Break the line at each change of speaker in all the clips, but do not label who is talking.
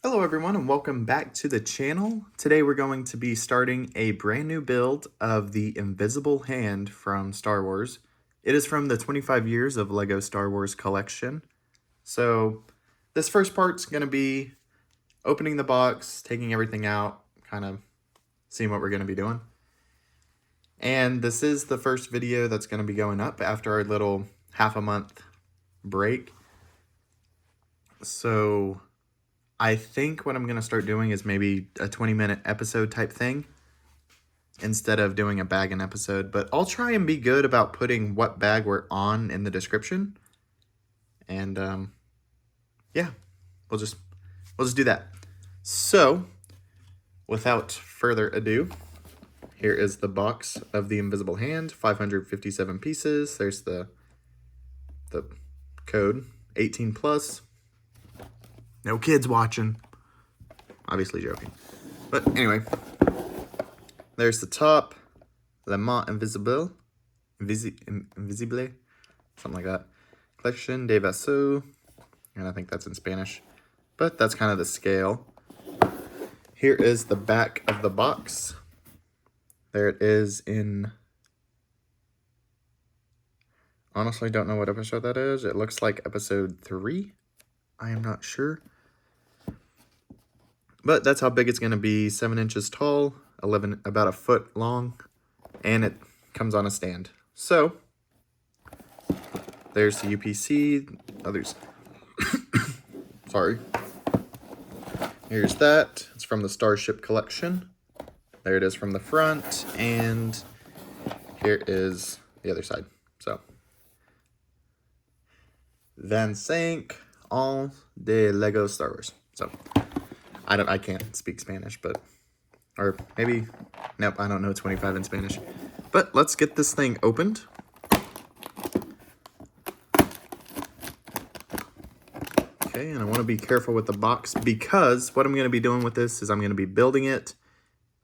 Hello everyone and welcome back to the channel. Today we're going to be starting a brand new build of the Invisible Hand from Star Wars. It is from the 25 years of LEGO Star Wars collection. So this first part's going to be opening the box, taking everything out, kind of seeing what we're going to be doing. And this is the first video that's going to be going up after our little half a month break. So I think what I'm going to start doing is maybe a 20-minute episode type thing instead of doing a bag and episode. But I'll try and be good about putting what bag we're on in the description. And yeah, we'll just do that. So without further ado, here is the box of the Invisible Hand, 557 pieces. There's the code, 18 plus. No kids watching. Obviously joking. But anyway, there's the top. Le Mans Invisible. Invisible. Something like that. Collection de Vaisseaux. And I think that's in Spanish. But that's kind of the scale. Here is the back of the box. There it is in... Honestly, don't know what episode that is. It looks like episode 3. I am not sure. But that's how big it's going to be. 7 inches tall, about a foot long, and it comes on a stand. So, there's the UPC. Others. Sorry. Here's that. It's from the Starship Collection. There it is from the front, and here is the other side. So, Van Sank all de Lego Star Wars. So, I can't speak Spanish, but, or maybe, nope, I don't know 25 in Spanish. But let's get this thing opened. Okay, and I want to be careful with the box because what I'm going to be doing with this is I'm going to be building it,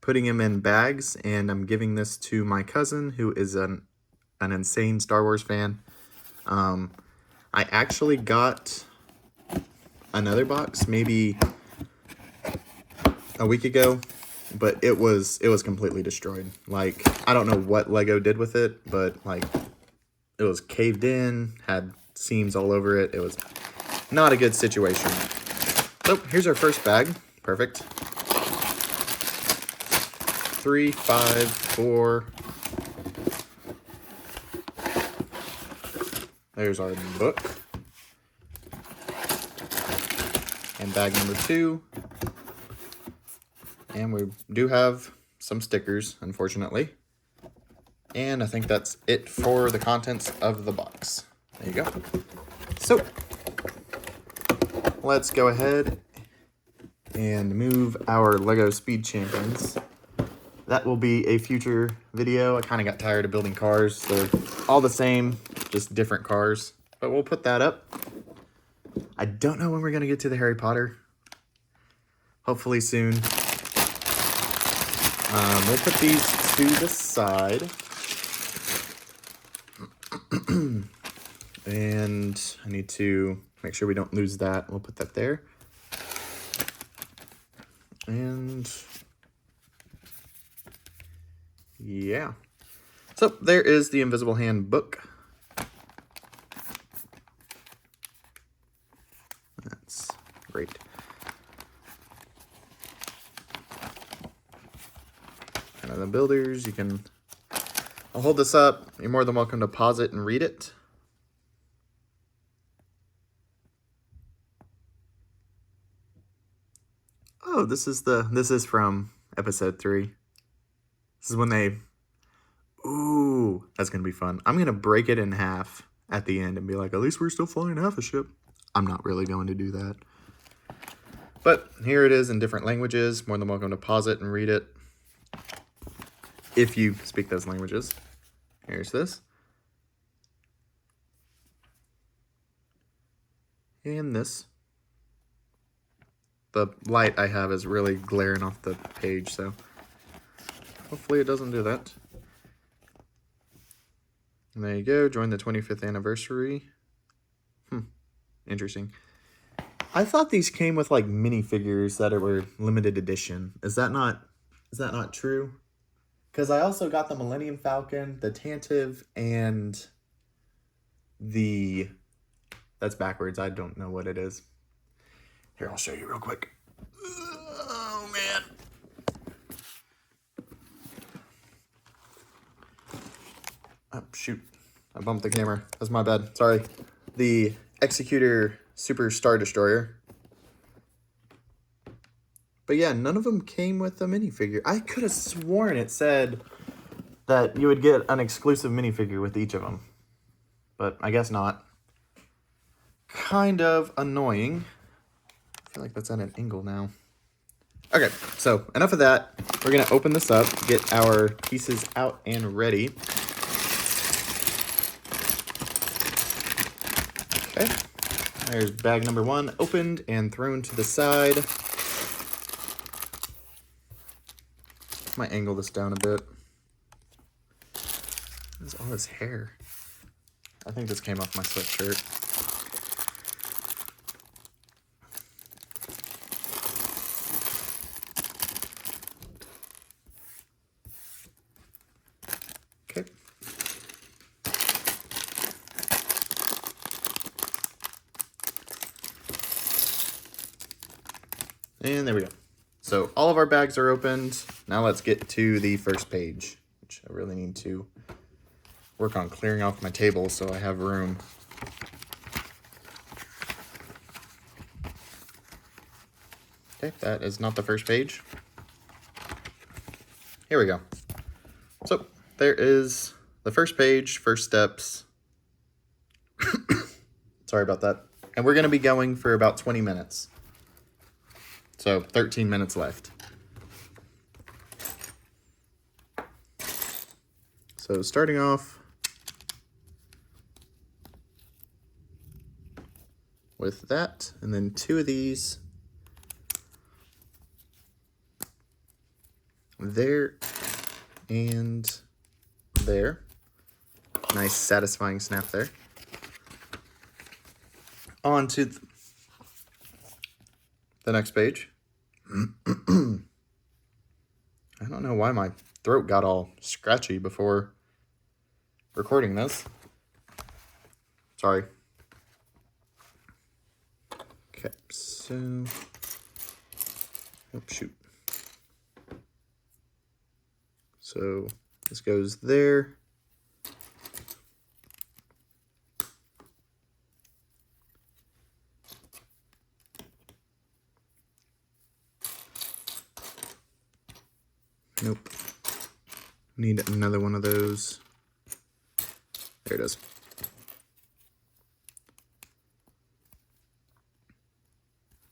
putting him in bags, and I'm giving this to my cousin who is an insane Star Wars fan. I actually got another box maybe a week ago, but it was completely destroyed. Like, I don't know what Lego did with it, but like it was caved in, had seams all over it. It was not a good situation. So here's our first bag. Perfect. 3, 5, 4. There's our book. And bag number 2. And we do have some stickers, unfortunately. And I think that's it for the contents of the box. There you go. So, let's go ahead and move our Lego Speed Champions. That will be a future video. I kind of got tired of building cars. They're all the same, just different cars. But we'll put that up. I don't know when we're going to get to the Harry Potter. Hopefully soon. We'll put these to the side. And I need to make sure we don't lose that. We'll put that there. And yeah. So there is the Invisible Hand book. That's great. Kind of the builders, you can, I'll hold this up. You're more than welcome to pause it and read it. Oh, this is from episode 3. This is when they, ooh, that's going to be fun. I'm going to break it in half at the end and be like, at least we're still flying half a ship. I'm not really going to do that. But here it is in different languages. More than welcome to pause it and read it if you speak those languages. Here's this. And this. The light I have is really glaring off the page, so hopefully it doesn't do that. And there you go. Join the 25th anniversary. Interesting. I thought these came with like minifigures that were limited edition. Is that not true? Because I also got the Millennium Falcon, the Tantive, and the... That's backwards. I don't know what it is. Here, I'll show you real quick. Oh, man. Oh, shoot. I bumped the camera. That's my bad. Sorry. The Executor Super Star Destroyer. But yeah, none of them came with a minifigure. I could have sworn it said that you would get an exclusive minifigure with each of them. But I guess not. Kind of annoying. I feel like that's at an angle now. Okay, so enough of that. We're going to open this up, get our pieces out and ready. Okay, there's bag number 1 opened and thrown to the side. Might angle this down a bit. Where's all this hair? I think this came off my sweatshirt. Okay. And there we go. So all of our bags are opened. Now let's get to the first page, which I really need to work on clearing off my table so I have room. Okay, that is not the first page. Here we go. So there is the first page, first steps. Sorry about that. And we're going to be going for about 20 minutes. So 13 minutes left. So starting off with that, and then 2 of these. There and there. Nice satisfying snap there. On to the next page. I don't know why my throat got all scratchy before recording this. Sorry. Okay, so... Oh, shoot. So this goes there. Nope. Need another one of those. There it is.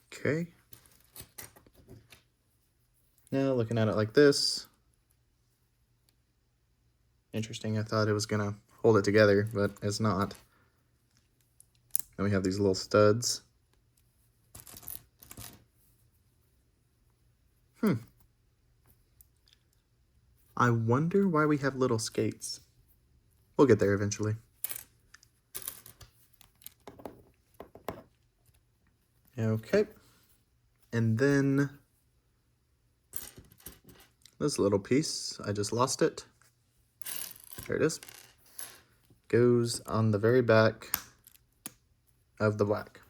Okay. Now looking at it like this. Interesting, I thought it was gonna hold it together, but it's not. Then we have these little studs. I wonder why we have little skates. We'll get there eventually. Okay. And then this little piece, I just lost it. There it is. Goes on the very back of the black.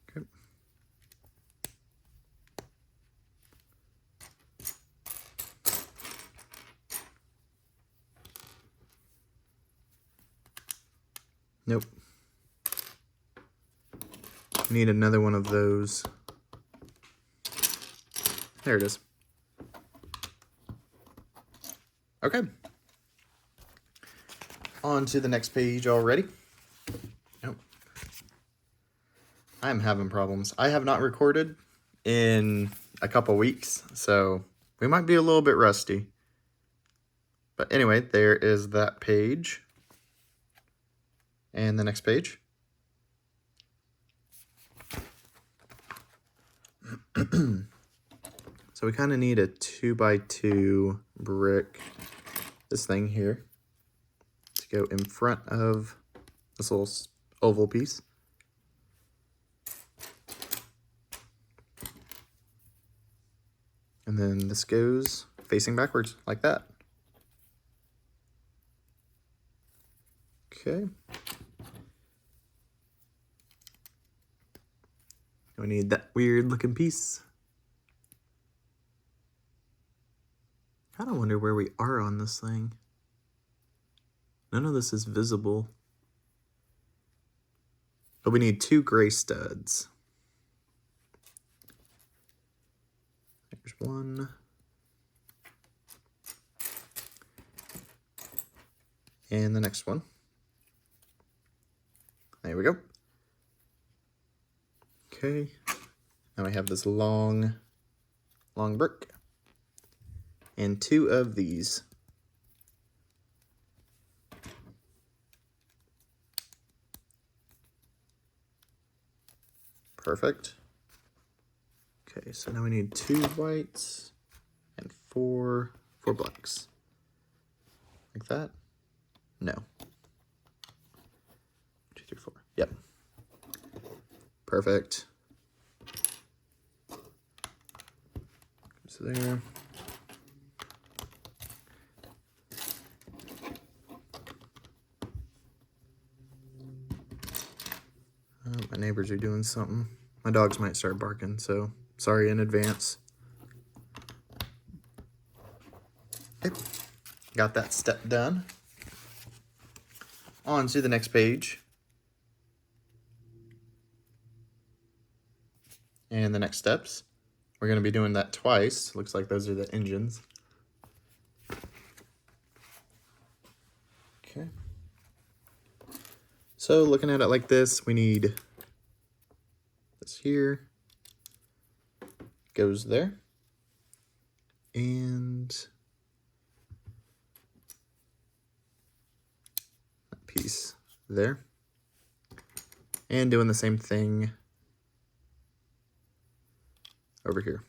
Okay. Nope. Need another one of those. There it is. Okay. On to the next page already. Nope. I'm having problems. I have not recorded in a couple weeks, so we might be a little bit rusty. But anyway, there is that page. And the next page. So we kind of need a 2x2 brick, this thing here, to go in front of this little oval piece. And then this goes facing backwards like that. Okay. We need that weird looking piece. I kind of wonder where we are on this thing. None of this is visible. But we need 2 gray studs. There's one. And the next one. There we go. Okay. Now we have this long brick. And 2 of these. Perfect. Okay, so now we need 2 whites and 4 blacks. Like that? No. 2, 3, 4. Yep. Perfect. So there. My neighbors are doing something. My dogs might start barking, so sorry in advance. Okay, got that step done. On to the next page. And the next steps. We're going to be doing that twice. Looks like those are the engines. Okay. So looking at it like this, we need this here. Goes there. And that piece there. And doing the same thing over here.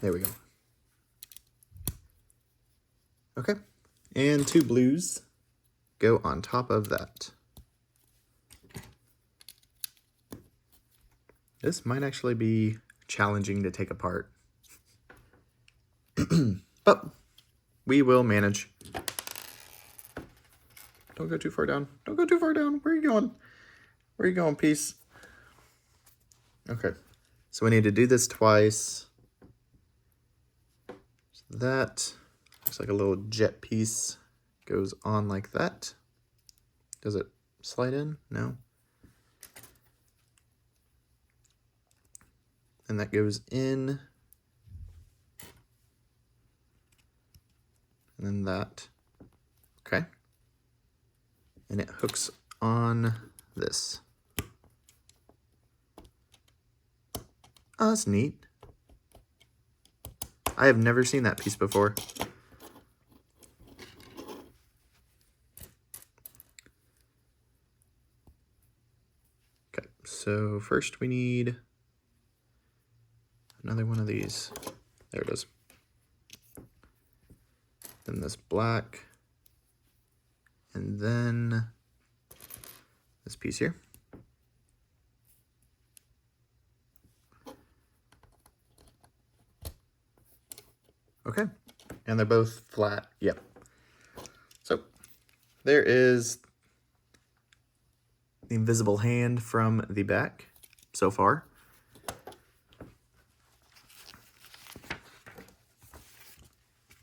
There we go. Okay, and 2 blues go on top of that. This might actually be challenging to take apart. But we will manage. Don't go too far down. Don't go too far down. Where are you going? Where are you going, piece? Okay, so we need to do this twice. So that looks like a little jet piece goes on like that. Does it slide in? No. And that goes in. And then that. Okay. And it hooks on this. Oh, that's neat. I have never seen that piece before. Okay, so first we need another one of these. There it is. Then this black. And then this piece here. Okay, and they're both flat, yep. So there is the invisible hand from the back so far.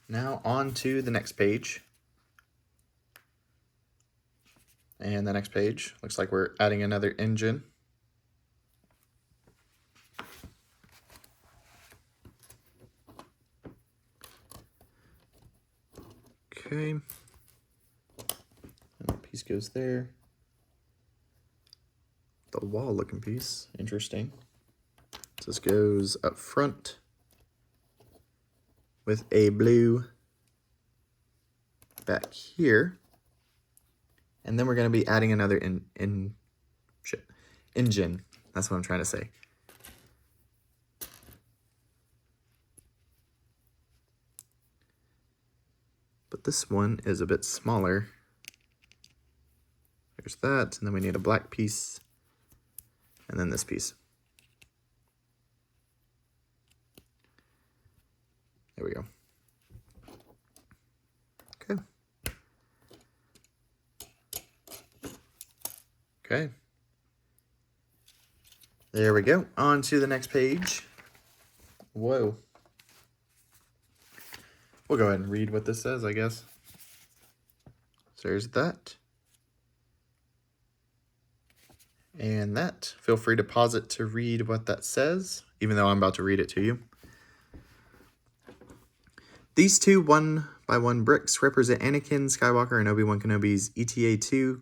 Now on to the next page. And the next page looks like we're adding another engine. Okay, and that piece goes there. The wall looking piece, interesting. So this goes up front with a blue back here. And then we're going to be adding another engine. That's what I'm trying to say. this one is a bit smaller. There's that, and then we need a black piece, and then this piece. There we go. Okay. Okay. There we go. On to the next page. Whoa. We'll go ahead and read what this says, I guess. So there's that. And that. Feel free to pause it to read what that says, even though I'm about to read it to you. These two 1x1 bricks represent Anakin Skywalker and Obi-Wan Kenobi's ETA-2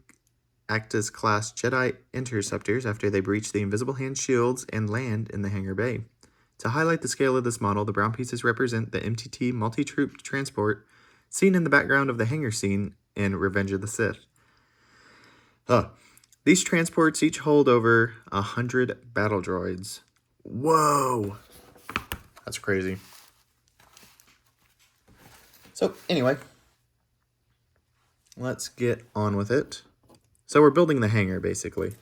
Actus-class Jedi interceptors after they breach the Invisible Hand shields and land in the hangar bay. To highlight the scale of this model, the brown pieces represent the MTT multi-troop transport seen in the background of the hangar scene in Revenge of the Sith. These transports each hold over 100 battle droids. Whoa! That's crazy. So, anyway, let's get on with it. So we're building the hangar, basically.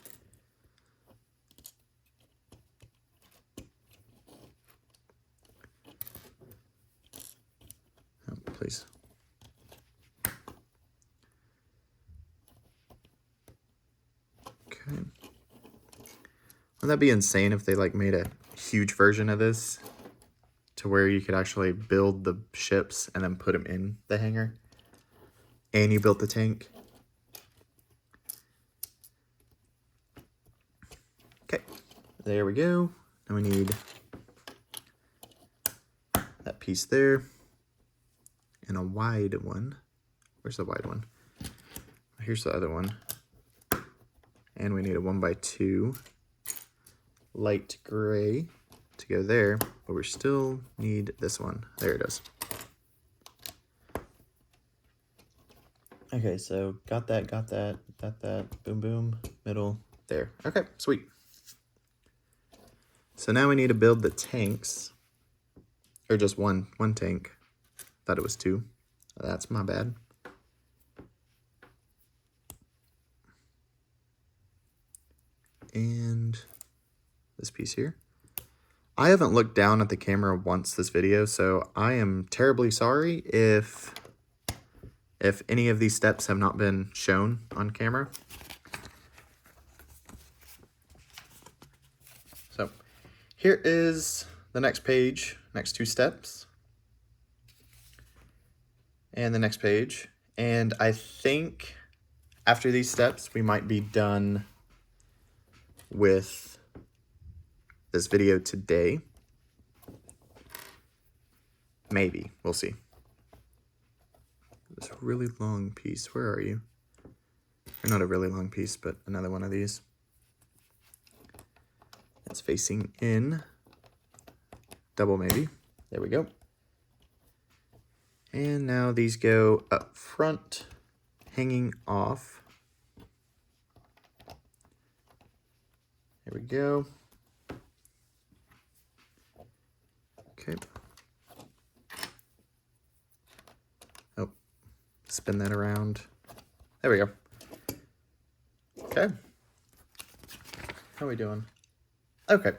Oh, please. Okay. Wouldn't that be insane if they like made a huge version of this to where you could actually build the ships and then put them in the hangar? And you built the tank. Okay, there we go. Now we need that piece there and a wide one. Where's the wide one? Here's the other one. And we need a 1x2 light gray to go there, but we still need this one. There it is. Okay, so got that, boom, boom, middle, there. Okay, sweet. So now we need to build the tanks, or just one tank. Thought it was two. That's my bad. And this piece here. I haven't looked down at the camera once this video, so I am terribly sorry if any of these steps have not been shown on camera. So here is the next page, next two steps, and the next page. And I think after these steps, we might be done with this video today. Maybe, we'll see. This really long piece, where are you? Or not a really long piece, but another one of these. It's facing in. Double maybe. There we go. And now these go up front, hanging off. There we go. Okay. Oh, spin that around. There we go. Okay. How are we doing? Okay.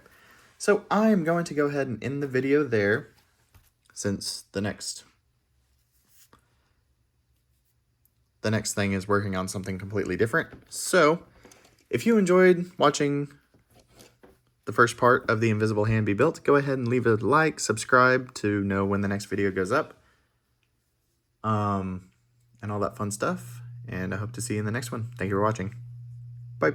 So I'm going to go ahead and end the video there, since the next thing is working on something completely different. So if you enjoyed watching the first part of the Invisible Hand be built, go ahead and leave a like, subscribe to know when the next video goes up, and all that fun stuff. And I hope to see you in the next one. Thank you for watching. Bye.